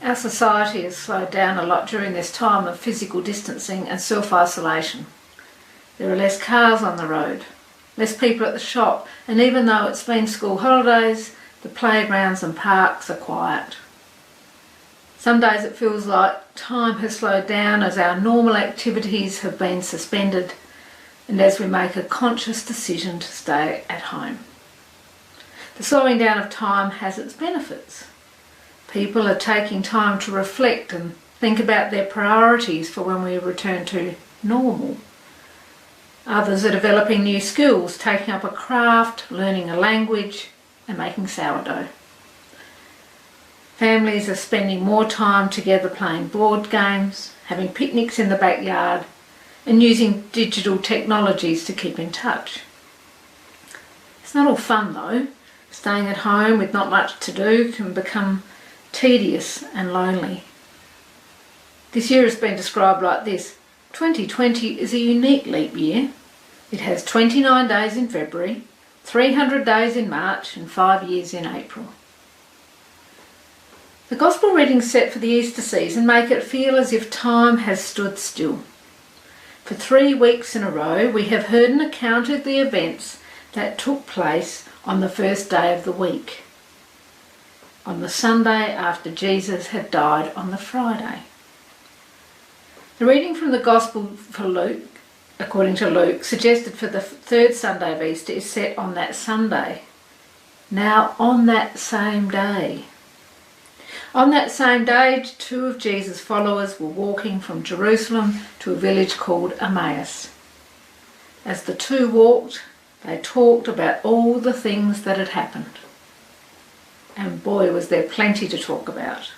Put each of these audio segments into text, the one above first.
Our society has slowed down a lot during this time of physical distancing and self-isolation. There are less cars on the road, less people at the shop, and even though it's been school holidays, the playgrounds and parks are quiet. Some days it feels like time has slowed down as our normal activities have been suspended and as we make a conscious decision to stay at home. The slowing down of time has its benefits. People are taking time to reflect and think about their priorities for when we return to normal. Others are developing new skills, taking up a craft, learning a language, and making sourdough. Families are spending more time together playing board games, having picnics in the backyard, and using digital technologies to keep in touch. It's not all fun though. Staying at home with not much to do can become tedious and lonely. This year has been described like this: 2020 is a unique leap year. It has 29 days in February, 300 days in March and 5 years in April. The Gospel readings set for the Easter season make it feel as if time has stood still. For 3 weeks in a row we have heard an account of the events that took place on the first day of the week, on the Sunday after Jesus had died on the Friday. The reading from the Gospel for Luke, according to Luke, suggested for the third Sunday of Easter is set on that Sunday. Now on that same day. On that same day, 2 of Jesus' followers were walking from Jerusalem to a village called Emmaus. As the two walked, they talked about all the things that had happened. And boy, was there plenty to talk about.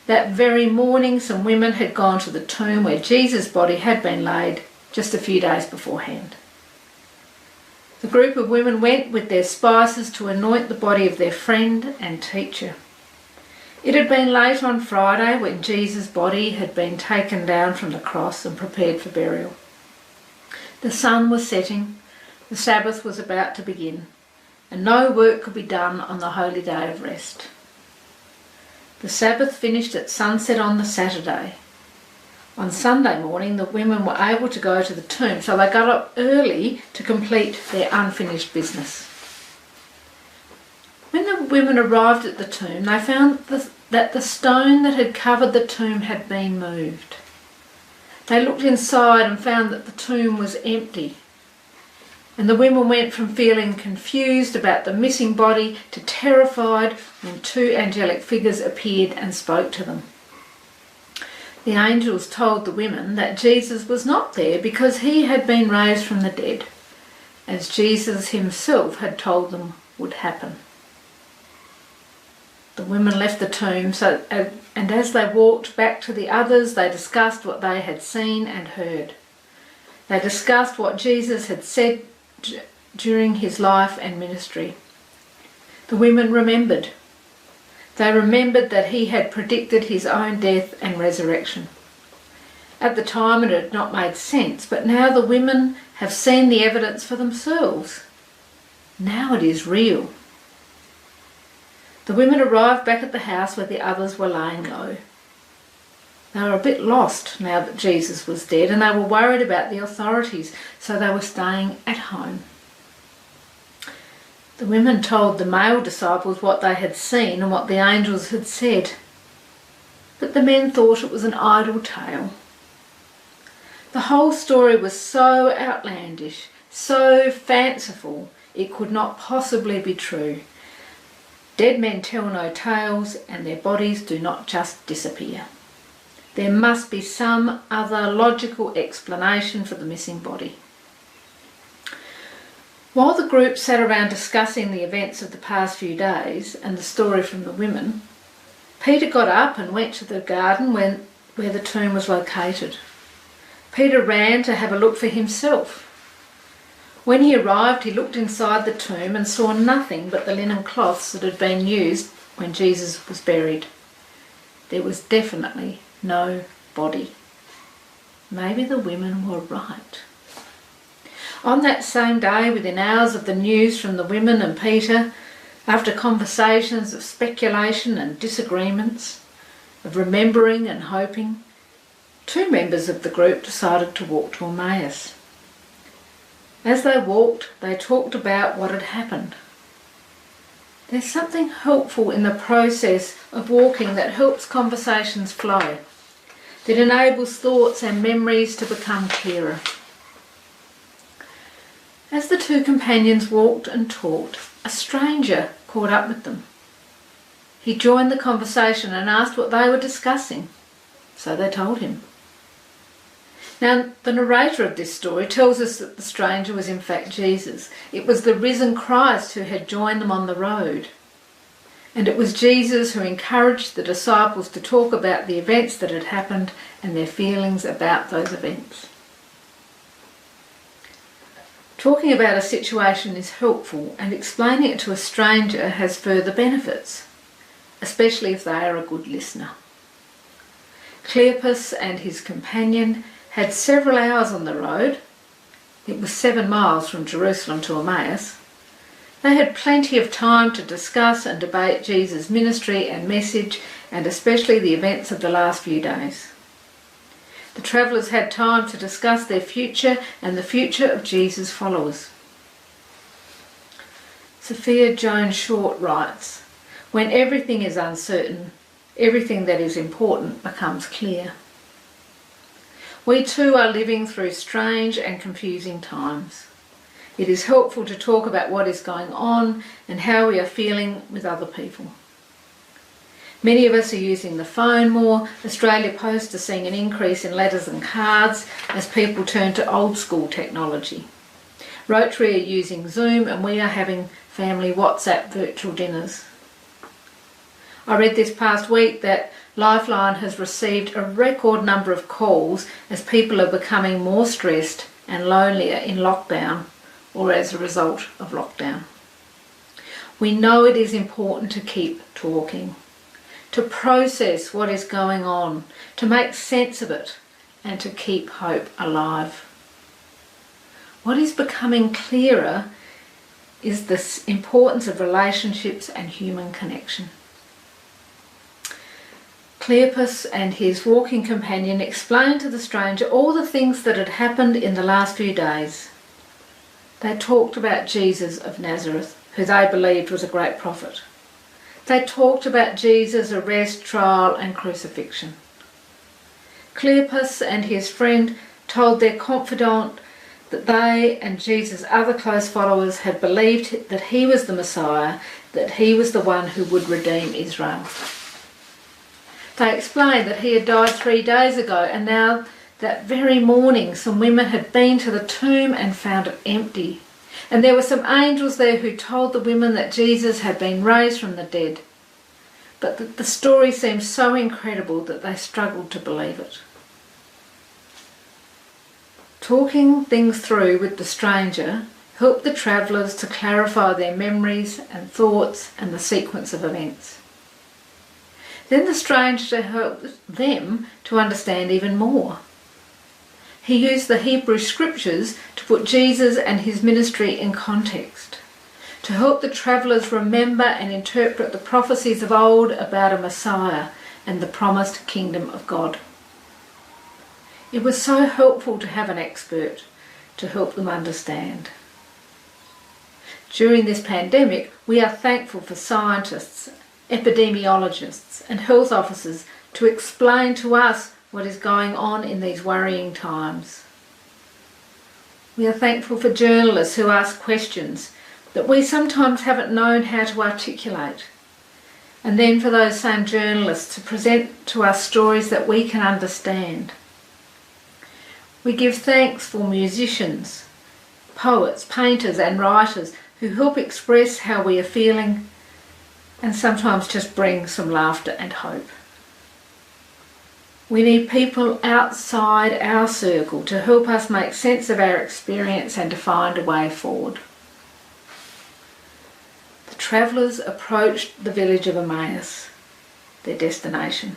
That very morning, some women had gone to the tomb where Jesus' body had been laid just a few days beforehand. The group of women went with their spices to anoint the body of their friend and teacher. It had been late on Friday when Jesus' body had been taken down from the cross and prepared for burial. The sun was setting, the Sabbath was about to begin, and no work could be done on the holy day of rest. The Sabbath finished at sunset on the Saturday. On Sunday morning, the women were able to go to the tomb, so they got up early to complete their unfinished business. When the women arrived at the tomb, they found that the stone that had covered the tomb had been moved. They looked inside and found that the tomb was empty. And the women went from feeling confused about the missing body to terrified when 2 angelic figures appeared and spoke to them. The angels told the women that Jesus was not there because he had been raised from the dead, as Jesus himself had told them would happen. The women left the tomb, and as they walked back to the others, they discussed what they had seen and heard. They discussed what Jesus had said during his life and ministry. The women remembered. They remembered that he had predicted his own death and resurrection. At the time it had not made sense, but now the women have seen the evidence for themselves. Now it is real. The women arrived back at the house where the others were laying low. They were a bit lost now that Jesus was dead, and they were worried about the authorities, so they were staying at home. The women told the male disciples what they had seen and what the angels had said, but the men thought it was an idle tale. The whole story was so outlandish, so fanciful, it could not possibly be true. Dead men tell no tales, and their bodies do not just disappear. There must be some other logical explanation for the missing body. While the group sat around discussing the events of the past few days and the story from the women, Peter got up and went to the garden where the tomb was located. Peter ran to have a look for himself. When he arrived, he looked inside the tomb and saw nothing but the linen cloths that had been used when Jesus was buried. There was definitely no body. Maybe the women were right. On that same day, within hours of the news from the women and Peter, after conversations of speculation and disagreements, of remembering and hoping, 2 members of the group decided to walk to Emmaus. As they walked, they talked about what had happened. There's something helpful in the process of walking that helps conversations flow, that enables thoughts and memories to become clearer. As the 2 companions walked and talked, a stranger caught up with them. He joined the conversation and asked what they were discussing, so they told him. Now, the narrator of this story tells us that the stranger was in fact Jesus. It was the risen Christ who had joined them on the road. And it was Jesus who encouraged the disciples to talk about the events that had happened and their feelings about those events. Talking about a situation is helpful, and explaining it to a stranger has further benefits, especially if they are a good listener. Cleopas and his companion had several hours on the road. It was 7 miles from Jerusalem to Emmaus. They had plenty of time to discuss and debate Jesus' ministry and message, and especially the events of the last few days. The travellers had time to discuss their future and the future of Jesus' followers. Sophia Jones Short writes, "When everything is uncertain, everything that is important becomes clear." We too are living through strange and confusing times. It is helpful to talk about what is going on and how we are feeling with other people. Many of us are using the phone more. Australia Post is seeing an increase in letters and cards as people turn to old school technology. Rotary are using Zoom, and we are having family WhatsApp virtual dinners. I read this past week that Lifeline has received a record number of calls as people are becoming more stressed and lonelier in lockdown or as a result of lockdown. We know it is important to keep talking, to process what is going on, to make sense of it, and to keep hope alive. What is becoming clearer is the importance of relationships and human connection. Cleopas and his walking companion explained to the stranger all the things that had happened in the last few days. They talked about Jesus of Nazareth, who they believed was a great prophet. They talked about Jesus' arrest, trial and crucifixion. Cleopas and his friend told their confidant that they and Jesus' other close followers had believed that he was the Messiah, that he was the one who would redeem Israel. They explained that he had died 3 days ago, and now that very morning some women had been to the tomb and found it empty. And there were some angels there who told the women that Jesus had been raised from the dead. But the story seemed so incredible that they struggled to believe it. Talking things through with the stranger helped the travellers to clarify their memories and thoughts and the sequence of events. Then the stranger helped them to understand even more. He used the Hebrew scriptures to put Jesus and his ministry in context, to help the travellers remember and interpret the prophecies of old about a Messiah and the promised kingdom of God. It was so helpful to have an expert to help them understand. During this pandemic, we are thankful for scientists, epidemiologists and health officers to explain to us what is going on in these worrying times. We are thankful for journalists who ask questions that we sometimes haven't known how to articulate, and then for those same journalists to present to us stories that we can understand. We give thanks for musicians, poets, painters and writers who help express how we are feeling and sometimes just bring some laughter and hope. We need people outside our circle to help us make sense of our experience and to find a way forward. The travellers approached the village of Emmaus, their destination,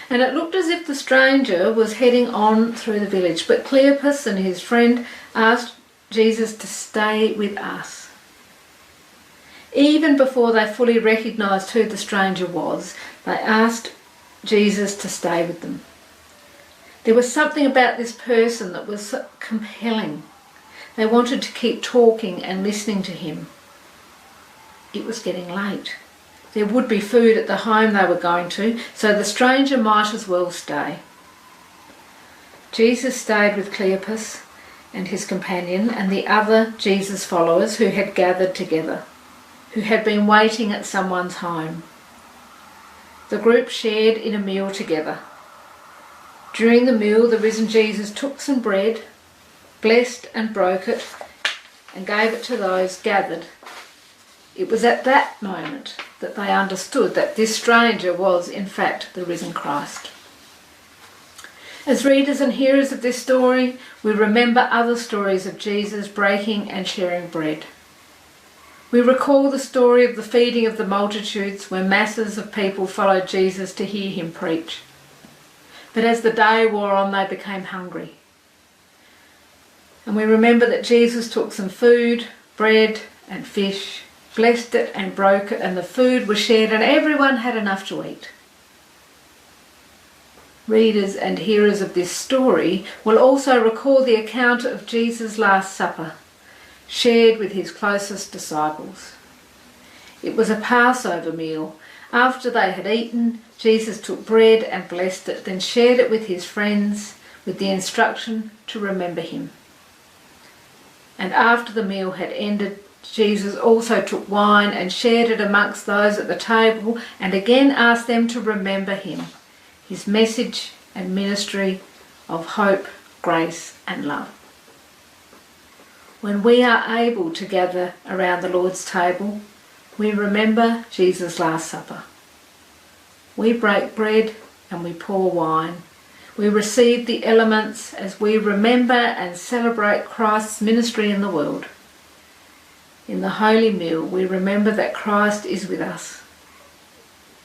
and it looked as if the stranger was heading on through the village, but Cleopas and his friend asked Jesus to stay with us. Even before they fully recognised who the stranger was, they asked Jesus to stay with them. There was something about this person that was compelling. They wanted to keep talking and listening to him. It was getting late. There would be food at the home they were going to, so the stranger might as well stay. Jesus stayed with Cleopas and his companion and the other Jesus followers who had gathered together, who had been waiting at someone's home. The group shared in a meal together. During the meal, the risen Jesus took some bread, blessed and broke it, and gave it to those gathered. It was at that moment that they understood that this stranger was, in fact, the risen Christ. As readers and hearers of this story, we remember other stories of Jesus breaking and sharing bread. We recall the story of the feeding of the multitudes, where masses of people followed Jesus to hear him preach. But as the day wore on, they became hungry. And we remember that Jesus took some food, bread and fish, blessed it and broke it, and the food was shared and everyone had enough to eat. Readers and hearers of this story will also recall the account of Jesus' Last Supper, shared with his closest disciples. It was a Passover meal. After they had eaten, Jesus took bread and blessed it, then shared it with his friends with the instruction to remember him. And after the meal had ended, Jesus also took wine and shared it amongst those at the table and again asked them to remember him, his message and ministry of hope, grace and love. When we are able to gather around the Lord's table, we remember Jesus' Last Supper. We break bread and we pour wine. We receive the elements as we remember and celebrate Christ's ministry in the world. In the holy meal, we remember that Christ is with us.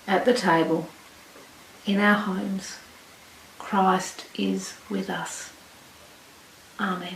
At the table, in our homes, Christ is with us. Amen.